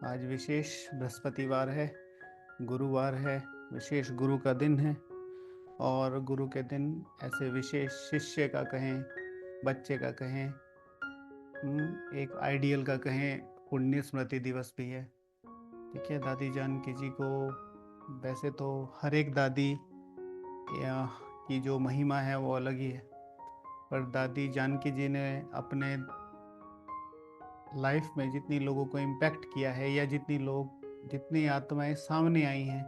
आज विशेष बृहस्पतिवार है, गुरुवार है, विशेष गुरु का दिन है। और गुरु के दिन ऐसे विशेष शिष्य का कहें, बच्चे का कहें, एक आइडियल का कहें, पुण्य स्मृति दिवस भी है। ठीक है, दादी जानकी जी को वैसे तो हर एक दादी या की जो महिमा है वो अलग ही है, पर दादी जानकी जी ने अपने लाइफ में जितनी लोगों को इम्पैक्ट किया है या जितनी आत्माएं सामने आई हैं,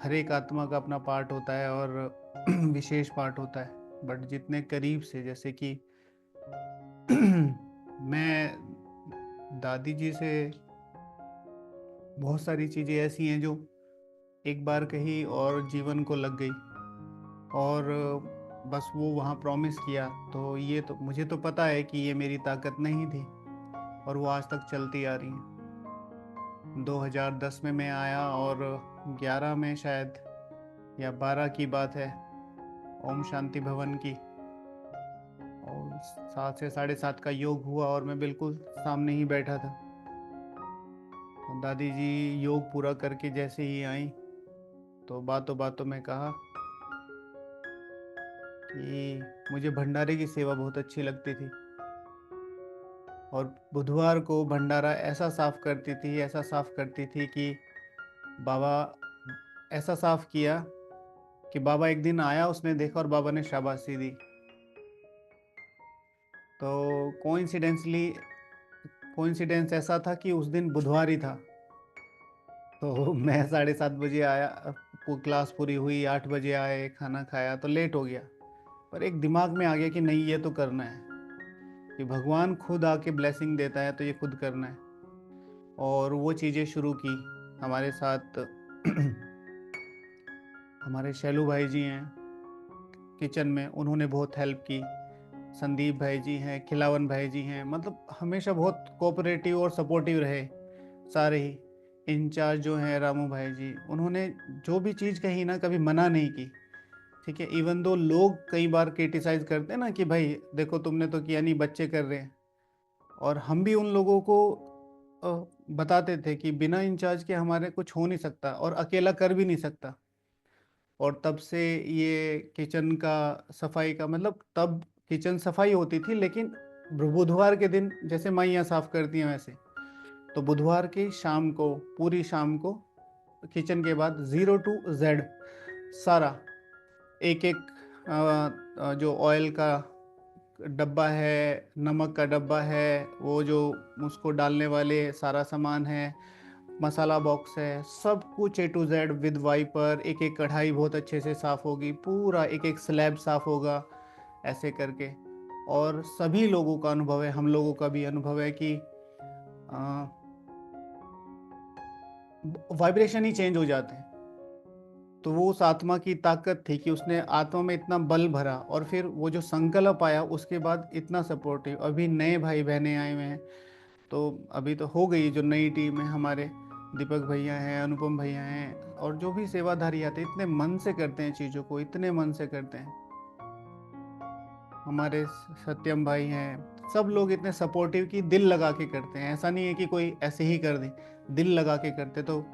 हर एक आत्मा का अपना पार्ट होता है और विशेष पार्ट होता है। बट जितने करीब से, जैसे कि मैं दादी जी से बहुत सारी चीज़ें ऐसी हैं जो एक बार कही और जीवन को लग गई, और बस वो वहाँ प्रॉमिस किया। तो ये तो मुझे तो पता है कि ये मेरी ताकत नहीं थी, और वो आज तक चलती आ रही है। 2010 में मैं आया और 11 में शायद या 12 की बात है, ओम शांति भवन की, और 7 से 7:30 का योग हुआ और मैं बिल्कुल सामने ही बैठा था। दादी जी योग पूरा करके जैसे ही आई तो बातों बातों में कहा कि मुझे भंडारे की सेवा बहुत अच्छी लगती थी, और बुधवार को भंडारा ऐसा साफ करती थी कि बाबा ऐसा साफ किया कि बाबा एक दिन आया, उसने देखा और बाबा ने शाबाशी दी। तो कोइंसिडेंस ऐसा था कि उस दिन बुधवार ही था। तो मैं 7:30 बजे आया, क्लास पूरी हुई, 8 बजे आए, खाना खाया तो लेट हो गया। पर एक दिमाग में आ गया कि नहीं, ये तो करना है, कि भगवान खुद आके ब्लेसिंग देता है तो ये खुद करना है। और वो चीज़ें शुरू की हमारे साथ। हमारे शैलू भाई जी हैं किचन में, उन्होंने बहुत हेल्प की। संदीप भाई जी हैं, खिलावन भाई जी हैं, मतलब हमेशा बहुत कोऑपरेटिव और सपोर्टिव रहे सारे ही। इंचार्ज जो हैं रामू भाई जी, उन्होंने जो भी चीज़ कही ना, कभी मना नहीं की। ठीक है, इवन दो लोग कई बार क्रिटिसाइज करते हैं ना कि भाई देखो तुमने तो किया नहीं, बच्चे कर रहे हैं। और हम भी उन लोगों को बताते थे कि बिना इंचार्ज के हमारे कुछ हो नहीं सकता, और अकेला कर भी नहीं सकता। और तब से ये किचन का सफाई का मतलब, तब किचन सफाई होती थी, लेकिन बुधवार के दिन जैसे माइयाँ साफ करती हैं वैसे, तो बुधवार की शाम को, पूरी शाम को, किचन के बाद Z सारा एक एक जो ऑयल का डब्बा है, नमक का डब्बा है, वो जो उसको डालने वाले सारा सामान है, मसाला बॉक्स है, सब कुछ A to Z with wiper, एक एक कढ़ाई बहुत अच्छे से साफ़ होगी, पूरा एक एक स्लैब साफ़ होगा, ऐसे करके। और सभी लोगों का अनुभव है, हम लोगों का भी अनुभव है कि वाइब्रेशन ही चेंज हो जाते हैं। तो वो उस आत्मा की ताकत थी कि उसने आत्मा में इतना बल भरा, और फिर वो जो संकल्प आया उसके बाद इतना सपोर्टिव। अभी नए भाई बहनें आए हुए हैं, तो अभी तो हो गई जो नई टीम है, हमारे दीपक भैया हैं, अनुपम भैया हैं, और जो भी सेवाधारी आते हैं, इतने मन से करते हैं चीज़ों को, इतने मन से करते हैं। हमारे सत्यम भाई हैं, सब लोग इतने सपोर्टिव कि दिल लगा के करते हैं। ऐसा नहीं है कि कोई ऐसे ही कर दे, दिल लगा के करते। तो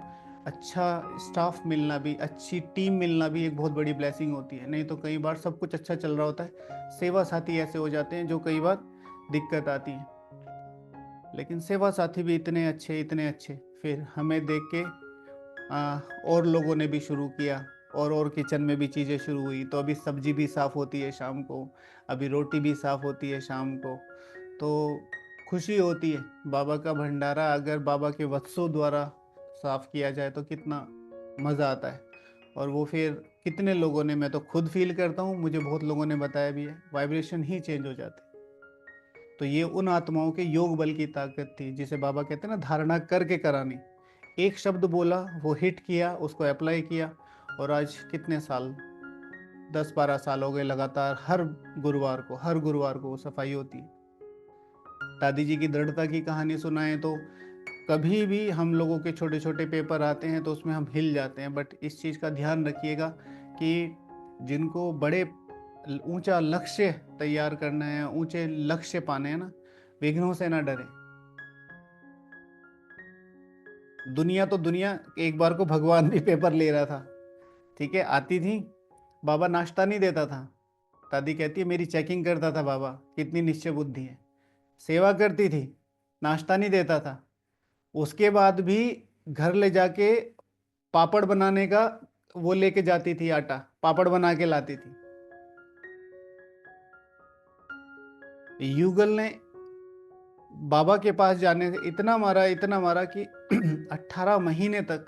अच्छा स्टाफ मिलना भी, अच्छी टीम मिलना भी एक बहुत बड़ी ब्लेसिंग होती है। नहीं तो कई बार सब कुछ अच्छा चल रहा होता है, सेवा साथी ऐसे हो जाते हैं जो कई बार दिक्कत आती है। लेकिन सेवा साथी भी इतने अच्छे, फिर हमें देख के और लोगों ने भी शुरू किया, और किचन में भी चीज़ें शुरू हुई। तो अभी सब्जी भी साफ़ होती है शाम को, अभी रोटी भी साफ़ होती है शाम को। तो खुशी होती है। बाबा का भंडारा अगर बाबा के वत्सों द्वारा साफ़ किया जाए तो कितना मज़ा आता है। और वो फिर कितने लोगों ने, मैं तो खुद फील करता हूँ, मुझे बहुत लोगों ने बताया भी है, वाइब्रेशन ही चेंज हो जाती है। तो ये उन आत्माओं के योग बल की ताकत थी, जिसे बाबा कहते हैं ना, धारणा करके करानी। एक शब्द बोला, वो हिट किया, उसको अप्लाई किया, और आज कितने साल, 10-12 साल हो गए लगातार हर गुरुवार को वो सफाई होती है। दादी जी की दृढ़ता की कहानी सुनाएं तो कभी भी हम लोगों के छोटे छोटे पेपर आते हैं तो उसमें हम हिल जाते हैं। बट इस चीज़ का ध्यान रखिएगा कि जिनको बड़े ऊंचा लक्ष्य तैयार करना है, ऊंचे लक्ष्य पाने हैं ना, विघ्नों से ना डरें। दुनिया तो दुनिया, एक बार को भगवान भी पेपर ले रहा था। ठीक है, आती थी, बाबा नाश्ता नहीं देता था। दादी कहती है मेरी चेकिंग करता था बाबा, कितनी निश्चय बुद्धि है। सेवा करती थी, नाश्ता नहीं देता था। उसके बाद भी घर ले जाके पापड़ बनाने का वो लेके जाती थी, आटा पापड़ बना के लाती थी। युगल ने बाबा के पास जाने से इतना मारा कि 18 महीने तक,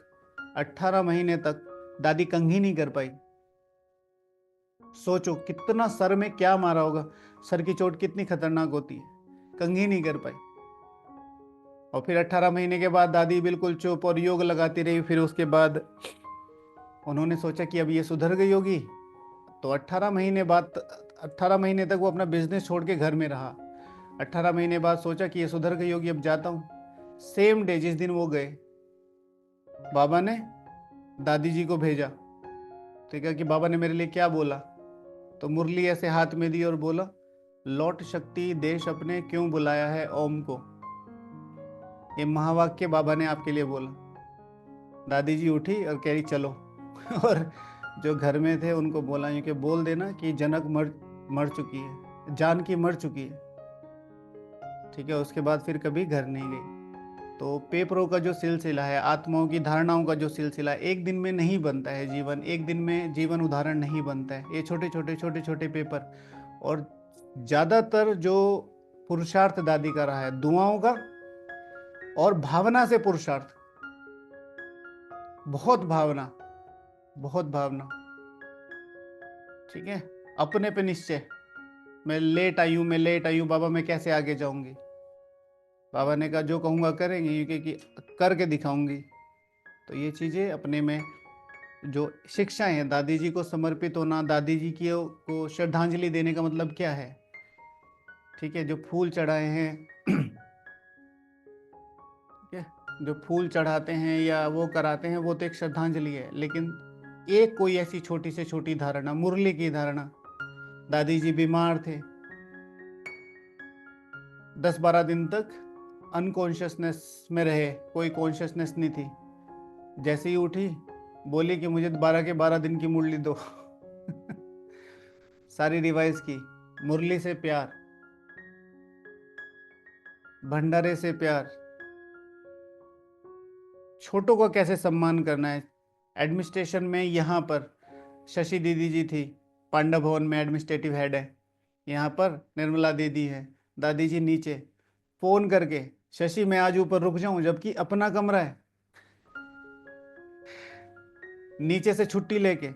18 महीने तक दादी कंघी नहीं कर पाई। सोचो कितना सर में क्या मारा होगा, सर की चोट कितनी खतरनाक होती है, कंघी नहीं कर पाई। और फिर 18 महीने के बाद दादी बिल्कुल चुप और योग लगाती रही। फिर उसके बाद उन्होंने सोचा कि अब ये सुधर गई होगी, तो 18 महीने बाद, 18 महीने तक वो अपना बिजनेस छोड़ के घर में रहा। 18 महीने बाद सोचा कि ये सुधर गई होगी, अब जाता हूँ। सेम डे जिस दिन वो गए, बाबा ने दादी जी को भेजा। ठीक है कि बाबा ने मेरे लिए क्या बोला, तो मुरली ऐसे हाथ में दी और बोला, लौट शक्ति देश अपने क्यों बुलाया है ओम को। ये महावाक्य बाबा ने आपके लिए बोला। दादी जी उठी और कह रही चलो। और जो घर में थे उनको बोला कि बोल देना कि जनक मर मर चुकी है, जानकी मर चुकी है। ठीक है, उसके बाद फिर कभी घर नहीं गई। तो पेपरों का जो सिलसिला है, आत्माओं की धारणाओं का जो सिलसिला है, एक दिन में नहीं बनता है जीवन, एक दिन में जीवन उदाहरण नहीं बनता है। ये छोटे छोटे पेपर। और ज्यादातर जो पुरुषार्थ दादी का रहा है, दुआओं का और भावना से पुरुषार्थ, बहुत भावना, बहुत भावना। ठीक है, अपने पे निश्चय, मैं लेट आई हूँ, मैं लेट आई हूँ बाबा, मैं कैसे आगे जाऊंगी। बाबा ने कहा जो कहूँगा करेंगे, क्योंकि करके दिखाऊंगी। तो ये चीज़ें अपने में जो शिक्षाएं हैं, दादी जी को समर्पित होना, दादी जी की को श्रद्धांजलि देने का मतलब क्या है। ठीक है, जो फूल चढ़ाए हैं, ठीक है, जो फूल चढ़ाते हैं या वो कराते हैं, वो तो एक श्रद्धांजलि है। लेकिन एक कोई ऐसी छोटी से छोटी धारणा, मुरली की धारणा, दादी जी बीमार थे, 10-12 दिन तक अनकॉन्शियसनेस में रहे, कोई कॉन्शियसनेस नहीं थी। जैसे ही उठी, बोली कि मुझे 12 के 12 दिन की मुरली दो। सारी रिवाइज की, मुरली से प्यार, भंडारे से प्यार, छोटों का कैसे सम्मान करना है। एडमिनिस्ट्रेशन में यहाँ पर शशि दीदी जी थी, पांडव भवन में एडमिनिस्ट्रेटिव हेड है। यहाँ पर निर्मला दीदी है, दादी जी नीचे। फोन करके, शशि मैं आज ऊपर रुक जाऊं, जबकि अपना कमरा है। नीचे से छुट्टी लेके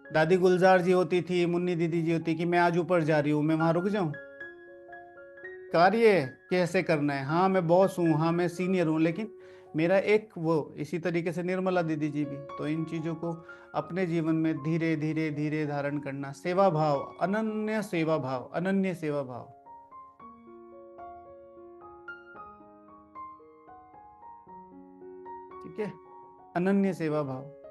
दादी गुलजार जी होती थी, मुन्नी दीदी जी होती कि मैं आज ऊपर जा रही हूँ, मैं वहां रुक जाऊं। कार्य कैसे करना है, हाँ मैं बॉस हूँ, हाँ मैं सीनियर हूँ, लेकिन मेरा एक वो, इसी तरीके से निर्मला दीदी जी भी। तो इन चीजों को अपने जीवन में धीरे धीरे धीरे धारण करना, सेवा भाव, अनन्य सेवा भाव, अनन्य सेवा भाव। ठीक है, अनन्य सेवा भाव।